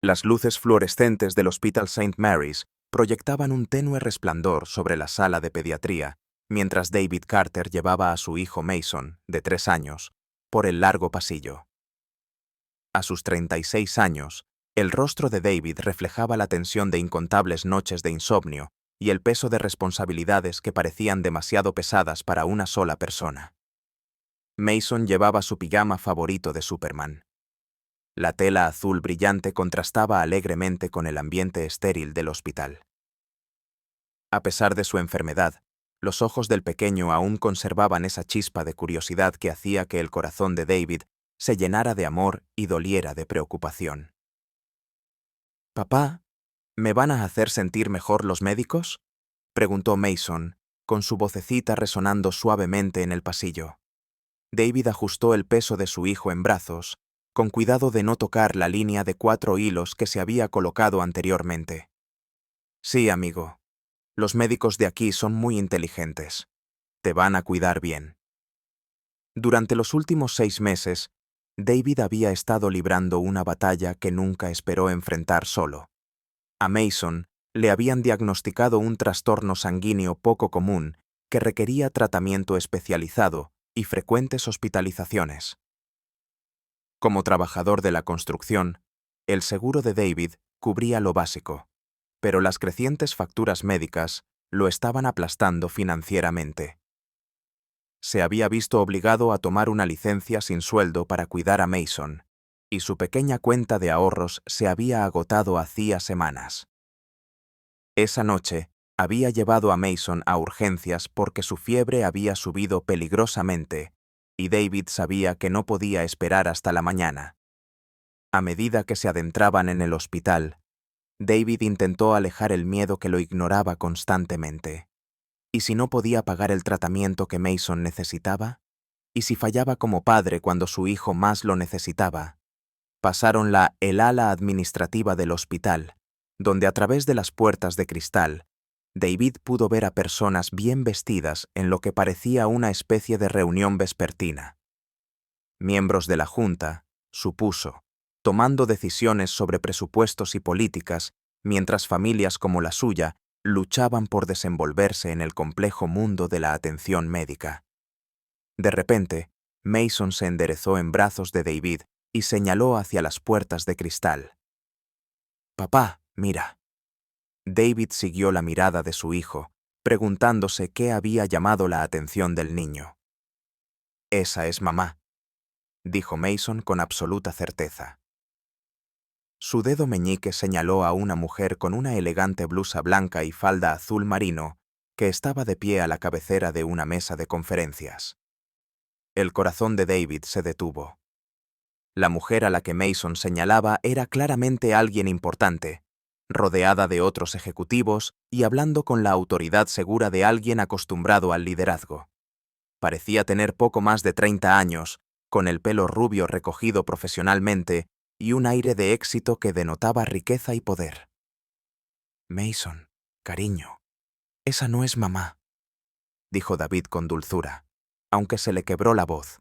Las luces fluorescentes del Hospital St. Mary's proyectaban un tenue resplandor sobre la sala de pediatría, mientras David Carter llevaba a su hijo Mason, de 3 años, por el largo pasillo. A sus 36 años, el rostro de David reflejaba la tensión de incontables noches de insomnio y el peso de responsabilidades que parecían demasiado pesadas para una sola persona. Mason llevaba su pijama favorito de Superman. La tela azul brillante contrastaba alegremente con el ambiente estéril del hospital. A pesar de su enfermedad, los ojos del pequeño aún conservaban esa chispa de curiosidad que hacía que el corazón de David se llenara de amor y doliera de preocupación. «Papá, ¿me van a hacer sentir mejor los médicos?», preguntó Mason, con su vocecita resonando suavemente en el pasillo. David ajustó el peso de su hijo en brazos, con cuidado de no tocar la línea de 4 hilos que se había colocado anteriormente. «Sí, amigo. Los médicos de aquí son muy inteligentes. Te van a cuidar bien». Durante los últimos 6 meses, David había estado librando una batalla que nunca esperó enfrentar solo. A Mason le habían diagnosticado un trastorno sanguíneo poco común que requería tratamiento especializado y frecuentes hospitalizaciones. Como trabajador de la construcción, el seguro de David cubría lo básico, pero las crecientes facturas médicas lo estaban aplastando financieramente. Se había visto obligado a tomar una licencia sin sueldo para cuidar a Mason, y su pequeña cuenta de ahorros se había agotado hacía semanas. Esa noche, había llevado a Mason a urgencias porque su fiebre había subido peligrosamente, y David sabía que no podía esperar hasta la mañana. A medida que se adentraban en el hospital, David intentó alejar el miedo que lo ignoraba constantemente. ¿Y si no podía pagar el tratamiento que Mason necesitaba? ¿Y si fallaba como padre cuando su hijo más lo necesitaba? Pasaron el ala administrativa del hospital, donde a través de las puertas de cristal, David pudo ver a personas bien vestidas en lo que parecía una especie de reunión vespertina. Miembros de la Junta, supuso, tomando decisiones sobre presupuestos y políticas, mientras familias como la suya luchaban por desenvolverse en el complejo mundo de la atención médica. De repente, Mason se enderezó en brazos de David y señaló hacia las puertas de cristal. «Papá, mira». David siguió la mirada de su hijo, preguntándose qué había llamado la atención del niño. «Esa es mamá», dijo Mason con absoluta certeza. Su dedo meñique señaló a una mujer con una elegante blusa blanca y falda azul marino que estaba de pie a la cabecera de una mesa de conferencias. El corazón de David se detuvo. La mujer a la que Mason señalaba era claramente alguien importante, rodeada de otros ejecutivos y hablando con la autoridad segura de alguien acostumbrado al liderazgo. Parecía tener poco más de 30 años, con el pelo rubio recogido profesionalmente y un aire de éxito que denotaba riqueza y poder. «Mason, cariño, esa no es mamá», dijo David con dulzura, aunque se le quebró la voz.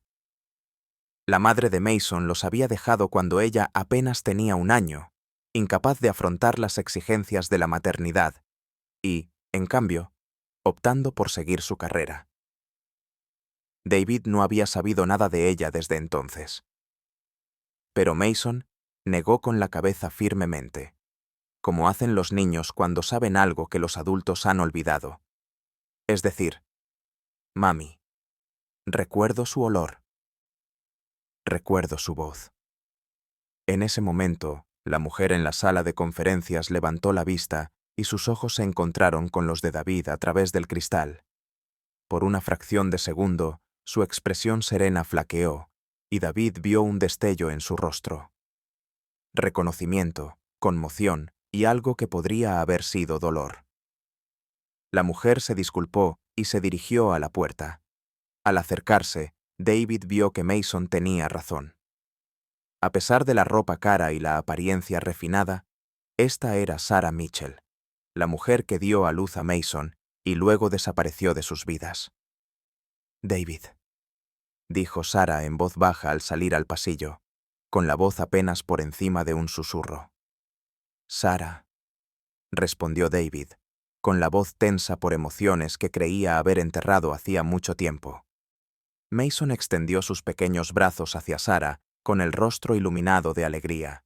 La madre de Mason los había dejado cuando ella apenas tenía 1 año, incapaz de afrontar las exigencias de la maternidad, y, en cambio, optando por seguir su carrera. David no había sabido nada de ella desde entonces. Pero Mason negó con la cabeza firmemente, como hacen los niños cuando saben algo que los adultos han olvidado. Es decir, «Mami, recuerdo su olor. Recuerdo su voz». En ese momento, la mujer en la sala de conferencias levantó la vista y sus ojos se encontraron con los de David a través del cristal. Por una fracción de segundo, su expresión serena flaqueó, y David vio un destello en su rostro. Reconocimiento, conmoción y algo que podría haber sido dolor. La mujer se disculpó y se dirigió a la puerta. Al acercarse, David vio que Mason tenía razón. A pesar de la ropa cara y la apariencia refinada, esta era Sarah Mitchell, la mujer que dio a luz a Mason y luego desapareció de sus vidas. «David», dijo Sarah en voz baja al salir al pasillo, con la voz apenas por encima de un susurro. Sara, respondió David, con la voz tensa por emociones que creía haber enterrado hacía mucho tiempo. Mason extendió sus pequeños brazos hacia Sara, con el rostro iluminado de alegría.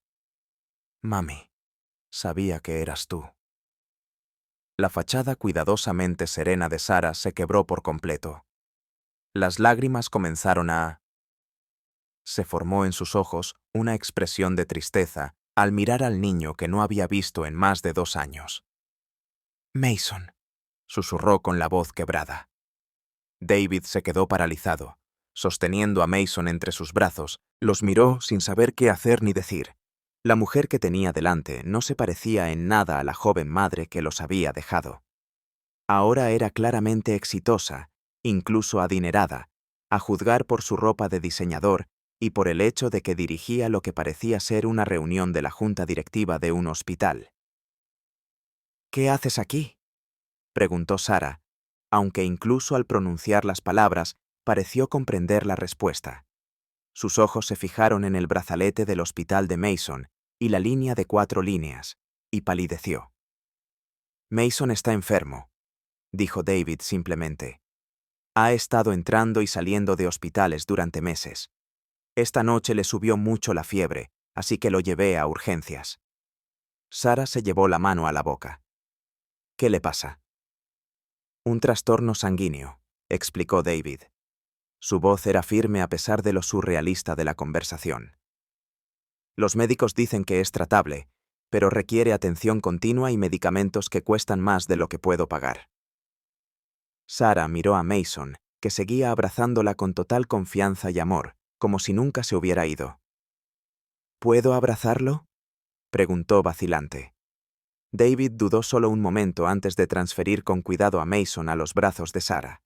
Mami, sabía que eras tú. La fachada cuidadosamente serena de Sara se quebró por completo. Las lágrimas comenzaron a... Se formó en sus ojos una expresión de tristeza al mirar al niño que no había visto en más de 2 años. Mason, susurró con la voz quebrada. David se quedó paralizado. Sosteniendo a Mason entre sus brazos, los miró sin saber qué hacer ni decir. La mujer que tenía delante no se parecía en nada a la joven madre que los había dejado. Ahora era claramente exitosa, incluso adinerada, a juzgar por su ropa de diseñador y por el hecho de que dirigía lo que parecía ser una reunión de la junta directiva de un hospital. ¿Qué haces aquí?, preguntó Sara, aunque incluso al pronunciar las palabras pareció comprender la respuesta. Sus ojos se fijaron en el brazalete del hospital de Mason y la línea de 4 líneas, y palideció. Mason está enfermo, dijo David simplemente. Ha estado entrando y saliendo de hospitales durante meses. Esta noche le subió mucho la fiebre, así que lo llevé a urgencias. Sara se llevó la mano a la boca. ¿Qué le pasa? Un trastorno sanguíneo, explicó David. Su voz era firme a pesar de lo surrealista de la conversación. Los médicos dicen que es tratable, pero requiere atención continua y medicamentos que cuestan más de lo que puedo pagar. Sara miró a Mason, que seguía abrazándola con total confianza y amor, como si nunca se hubiera ido. ¿Puedo abrazarlo?, preguntó vacilante. David dudó solo un momento antes de transferir con cuidado a Mason a los brazos de Sara.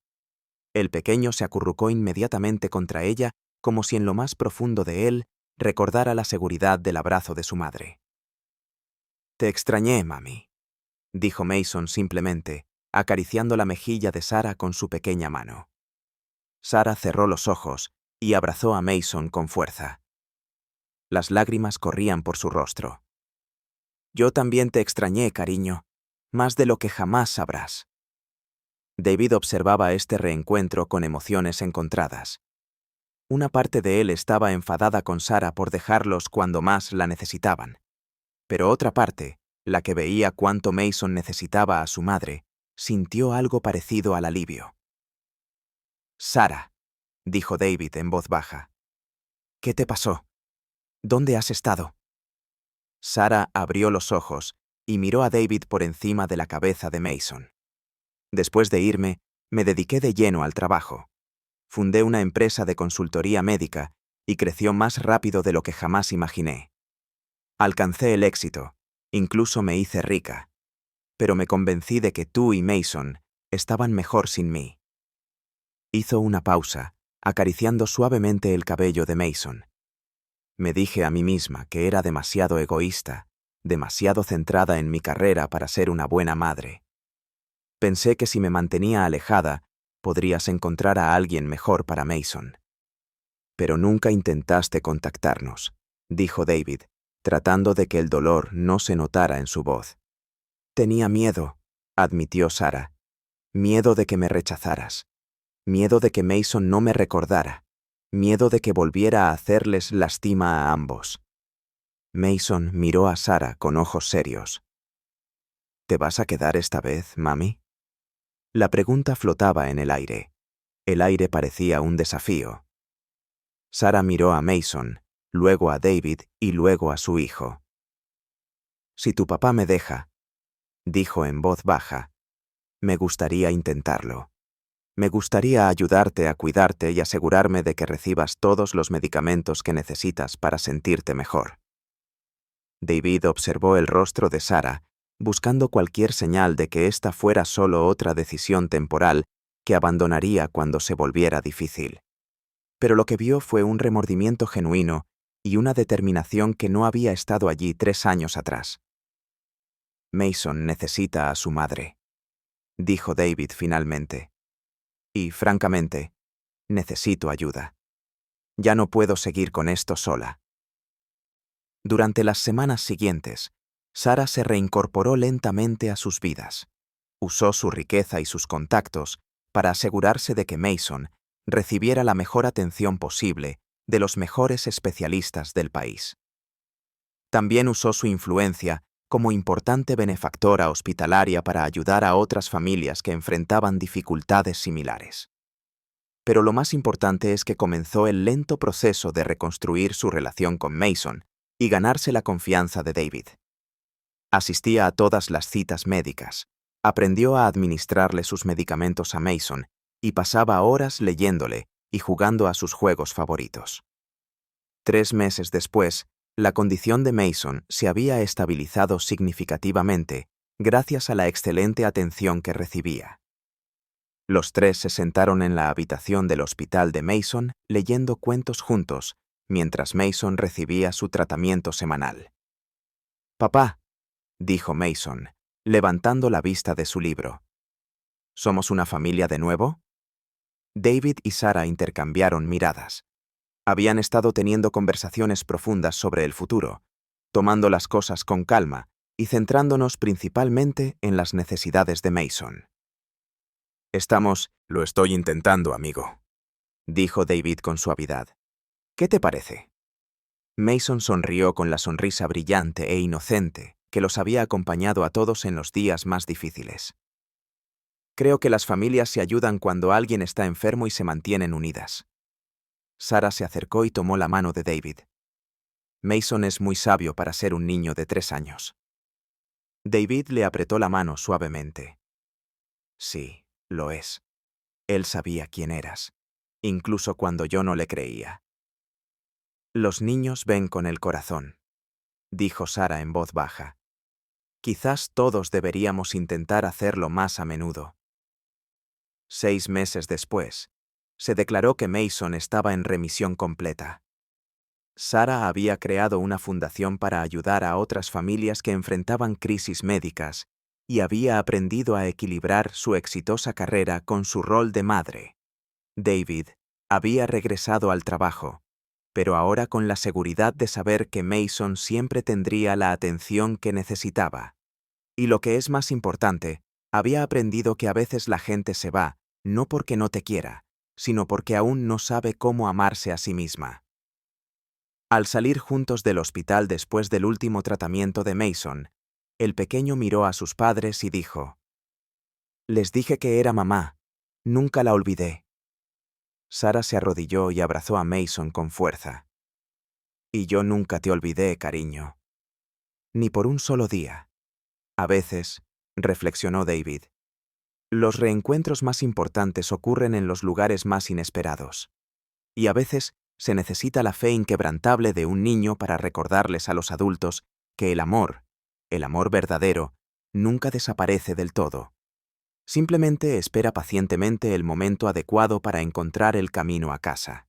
El pequeño se acurrucó inmediatamente contra ella, como si en lo más profundo de él recordara la seguridad del abrazo de su madre. «Te extrañé, mami», dijo Mason simplemente, acariciando la mejilla de Sara con su pequeña mano. Sara cerró los ojos y abrazó a Mason con fuerza. Las lágrimas corrían por su rostro. «Yo también te extrañé, cariño, más de lo que jamás sabrás». David observaba este reencuentro con emociones encontradas. Una parte de él estaba enfadada con Sara por dejarlos cuando más la necesitaban. Pero otra parte, la que veía cuánto Mason necesitaba a su madre, sintió algo parecido al alivio. «Sara», dijo David en voz baja. «¿Qué te pasó? ¿Dónde has estado?» Sara abrió los ojos y miró a David por encima de la cabeza de Mason. Después de irme, me dediqué de lleno al trabajo. Fundé una empresa de consultoría médica y creció más rápido de lo que jamás imaginé. Alcancé el éxito, incluso me hice rica. Pero me convencí de que tú y Mason estaban mejor sin mí. Hizo una pausa, acariciando suavemente el cabello de Mason. Me dije a mí misma que era demasiado egoísta, demasiado centrada en mi carrera para ser una buena madre. Pensé que si me mantenía alejada, podrías encontrar a alguien mejor para Mason. Pero nunca intentaste contactarnos, dijo David, tratando de que el dolor no se notara en su voz. Tenía miedo, admitió Sara. Miedo de que me rechazaras. Miedo de que Mason no me recordara. Miedo de que volviera a hacerles lástima a ambos. Mason miró a Sara con ojos serios. ¿Te vas a quedar esta vez, mami? La pregunta flotaba en el aire. El aire parecía un desafío. Sara miró a Mason, luego a David y luego a su hijo. Si tu papá me deja, dijo en voz baja, me gustaría intentarlo. Me gustaría ayudarte a cuidarte y asegurarme de que recibas todos los medicamentos que necesitas para sentirte mejor. David observó el rostro de Sara, buscando cualquier señal de que esta fuera solo otra decisión temporal que abandonaría cuando se volviera difícil. Pero lo que vio fue un remordimiento genuino y una determinación que no había estado allí 3 años atrás. Mason necesita a su madre, dijo David finalmente. Y, francamente, necesito ayuda. Ya no puedo seguir con esto sola. Durante las semanas siguientes, Sarah se reincorporó lentamente a sus vidas. Usó su riqueza y sus contactos para asegurarse de que Mason recibiera la mejor atención posible de los mejores especialistas del país. También usó su influencia como importante benefactora hospitalaria para ayudar a otras familias que enfrentaban dificultades similares. Pero lo más importante es que comenzó el lento proceso de reconstruir su relación con Mason y ganarse la confianza de David. Asistía a todas las citas médicas, aprendió a administrarle sus medicamentos a Mason y pasaba horas leyéndole y jugando a sus juegos favoritos. 3 meses después, la condición de Mason se había estabilizado significativamente gracias a la excelente atención que recibía. Los tres se sentaron en la habitación del hospital de Mason leyendo cuentos juntos, mientras Mason recibía su tratamiento semanal. «Papá», dijo Mason, levantando la vista de su libro. «¿Somos una familia de nuevo?» David y Sarah intercambiaron miradas. Habían estado teniendo conversaciones profundas sobre el futuro, tomando las cosas con calma y centrándonos principalmente en las necesidades de Mason. «Lo estoy intentando, amigo», dijo David con suavidad. «¿Qué te parece?» Mason sonrió con la sonrisa brillante e inocente que los había acompañado a todos en los días más difíciles. «Creo que las familias se ayudan cuando alguien está enfermo y se mantienen unidas». Sarah se acercó y tomó la mano de David. «Mason es muy sabio para ser un niño de 3 años». David le apretó la mano suavemente. «Sí, lo es. Él sabía quién eras, incluso cuando yo no le creía». «Los niños ven con el corazón», dijo Sarah en voz baja. «Quizás todos deberíamos intentar hacerlo más a menudo». 6 meses después, se declaró que Mason estaba en remisión completa. Sarah había creado una fundación para ayudar a otras familias que enfrentaban crisis médicas y había aprendido a equilibrar su exitosa carrera con su rol de madre. David había regresado al trabajo, pero ahora con la seguridad de saber que Mason siempre tendría la atención que necesitaba. Y lo que es más importante, había aprendido que a veces la gente se va, no porque no te quiera, sino porque aún no sabe cómo amarse a sí misma. Al salir juntos del hospital después del último tratamiento de Mason, el pequeño miró a sus padres y dijo: «Les dije que era mamá, nunca la olvidé». Sarah se arrodilló y abrazó a Mason con fuerza. «Y yo nunca te olvidé, cariño. Ni por un solo día». A veces, reflexionó David, los reencuentros más importantes ocurren en los lugares más inesperados. Y a veces se necesita la fe inquebrantable de un niño para recordarles a los adultos que el amor verdadero, nunca desaparece del todo. Simplemente espera pacientemente el momento adecuado para encontrar el camino a casa.